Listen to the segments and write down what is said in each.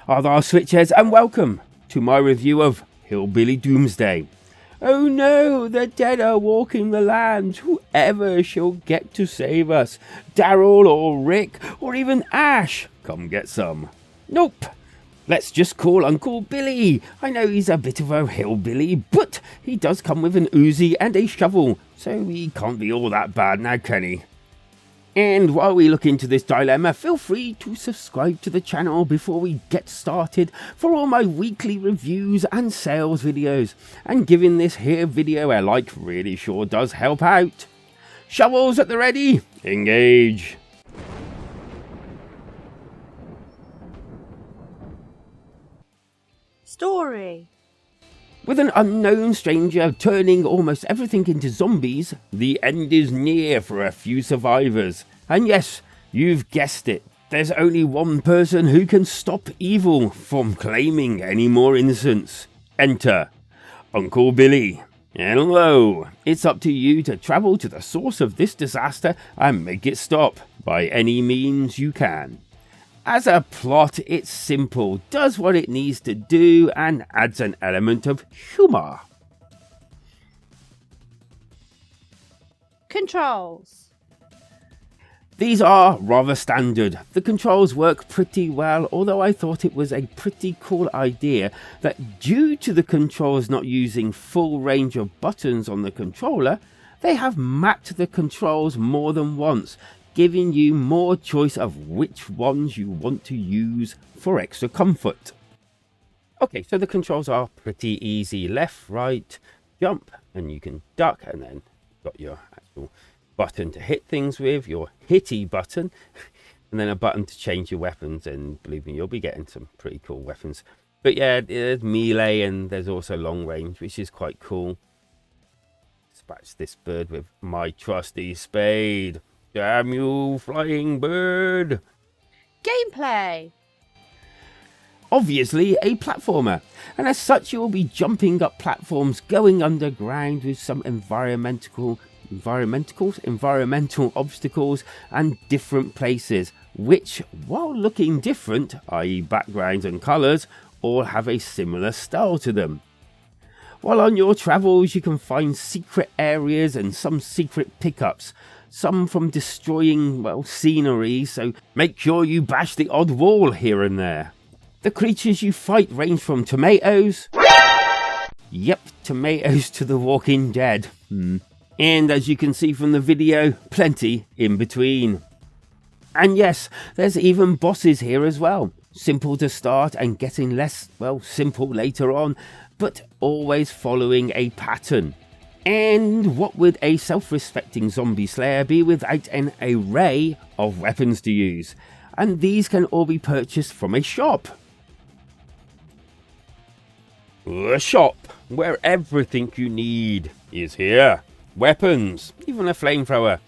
Are thou switchheads, and welcome to my review of Hillbilly Doomsday. Oh no, the dead are walking the land. Whoever shall get to save us? Daryl or Rick or even Ash? Come get some. Nope. Let's just call Uncle Billy. I know he's a bit of a hillbilly, but he does come with an Uzi and a shovel, so he can't be all that bad now, can he? And while we look into this dilemma, feel free to subscribe to the channel before we get started for all my weekly reviews and sales videos. And giving this here video a like really sure does help out. Shovels at the ready, engage. Story. With an unknown stranger turning almost everything into zombies, the end is near for a few survivors. And yes, you've guessed it, there's only one person who can stop evil from claiming any more innocence. Enter Uncle Billy. Hello, it's up to you to travel to the source of this disaster and make it stop by any means you can. As a plot, it's simple, does what it needs to do, and adds an element of humour. Controls. These are rather standard. The controls work pretty well, although I thought it was a pretty cool idea that due to the controls not using full range of buttons on the controller, they have mapped the controls more than once, giving you more choice of which ones you want to use for extra comfort. Okay, so the controls are pretty easy. Left, right, jump, and you can duck, and then got your actual button to hit things with, your hitty button, and then a button to change your weapons, and believe me, you'll be getting some pretty cool weapons. But yeah, there's melee, and there's also long range, which is quite cool. Dispatch this bird with my trusty spade. Damn you, flying bird! Gameplay. Obviously a platformer, and as such you will be jumping up platforms, going underground with some environmental obstacles and different places, which, while looking different, i.e. backgrounds and colours, all have a similar style to them. While on your travels you can find secret areas and some secret pickups, some from destroying, scenery, so make sure you bash the odd wall here and there. The creatures you fight range from tomatoes, yep, tomatoes, to the Walking Dead. And as you can see from the video, plenty in between. And yes, there's even bosses here as well. Simple to start and getting less, simple later on, but always following a pattern. And what would a self-respecting zombie slayer be without an array of weapons to use? And these can all be purchased from a shop. A shop where everything you need is here. Weapons, even a flamethrower.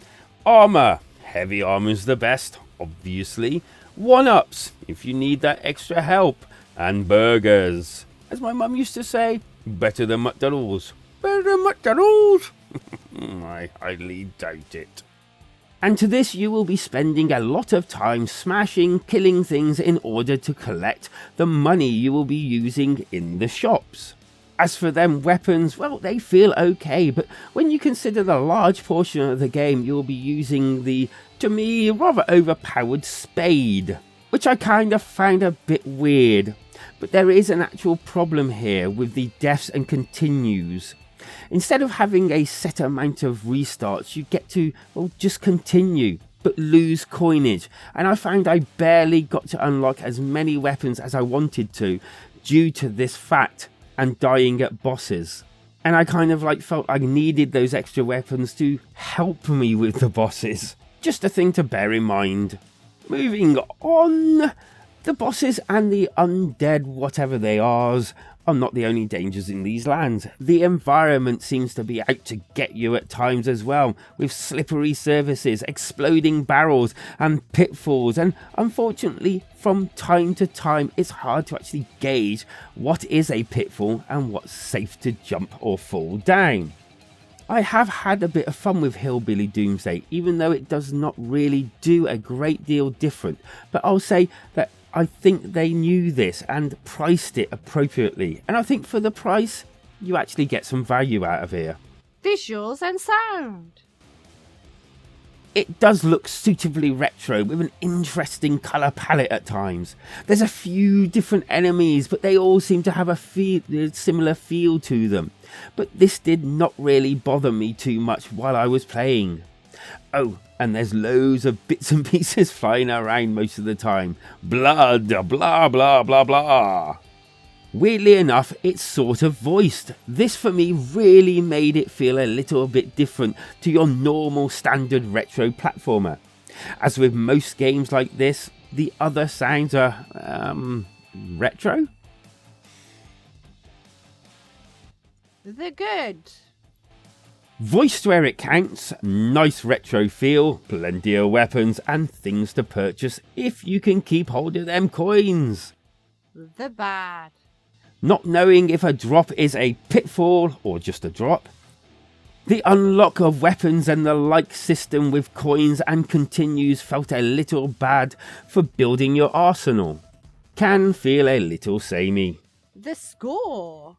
Armour, heavy armour's the best, obviously. One-ups, if you need that extra help. And burgers. As my mum used to say, better than McDonald's. Better than McDonald's? I highly doubt it. And to this you will be spending a lot of time smashing, killing things in order to collect the money you will be using in the shops. As for them weapons, they feel okay, but when you consider the large portion of the game you will be using the, to me, rather overpowered spade, which I kind of found a bit weird. But there is an actual problem here with the deaths and continues. Instead of having a set amount of restarts, you get to, just continue, but lose coinage. And I found I barely got to unlock as many weapons as I wanted to, due to this fact, and dying at bosses. And I kind of felt I needed those extra weapons to help me with the bosses. Just a thing to bear in mind. Moving on, the bosses and the undead whatever they are not the only dangers in these lands. The environment seems to be out to get you at times as well, with slippery surfaces, exploding barrels and pitfalls, and unfortunately from time to time it's hard to actually gauge what is a pitfall and what's safe to jump or fall down. I have had a bit of fun with Hillbilly Doomsday, even though it does not really do a great deal different, but I'll say that I think they knew this and priced it appropriately. And I think for the price, you actually get some value out of here. Visuals and sound. It does look suitably retro with an interesting colour palette at times. There's a few different enemies, but they all seem to have a similar feel to them. But this did not really bother me too much while I was playing. Oh, and there's loads of bits and pieces flying around most of the time. Blood, blah blah blah blah. Weirdly enough, it's sort of voiced. This for me really made it feel a little bit different to your normal standard retro platformer. As with most games like this, the other sounds are, retro? They're good. Voiced where it counts, nice retro feel, plenty of weapons and things to purchase if you can keep hold of them coins. The bad. Not knowing if a drop is a pitfall or just a drop. The unlock of weapons and the like system with coins and continues felt a little bad for building your arsenal. Can feel a little samey. The score.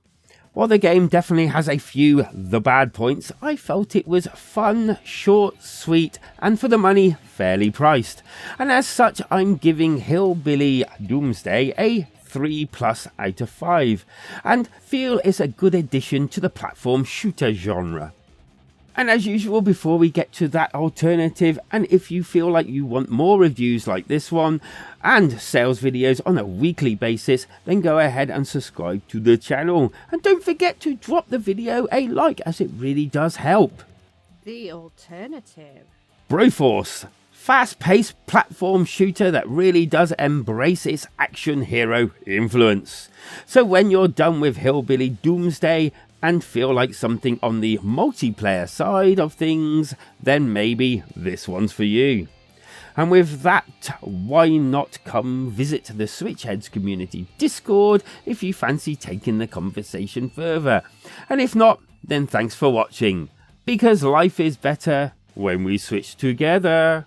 While the game definitely has a few the bad points, I felt it was fun, short, sweet, and for the money, fairly priced. And as such, I'm giving Hillbilly Doomsday a 3+ out of 5, and feel it's a good addition to the platform shooter genre. And as usual, before we get to that alternative, and if you feel like you want more reviews like this one, and sales videos on a weekly basis, then go ahead and subscribe to the channel. And don't forget to drop the video a like, as it really does help. The alternative. Broforce. Fast-paced platform shooter that really does embrace its action hero influence. So when you're done with Hillbilly Doomsday and feel like something on the multiplayer side of things, then maybe this one's for you. And with that, why not come visit the Switchheads community Discord if you fancy taking the conversation further. And if not, then thanks for watching, because life is better when we switch together.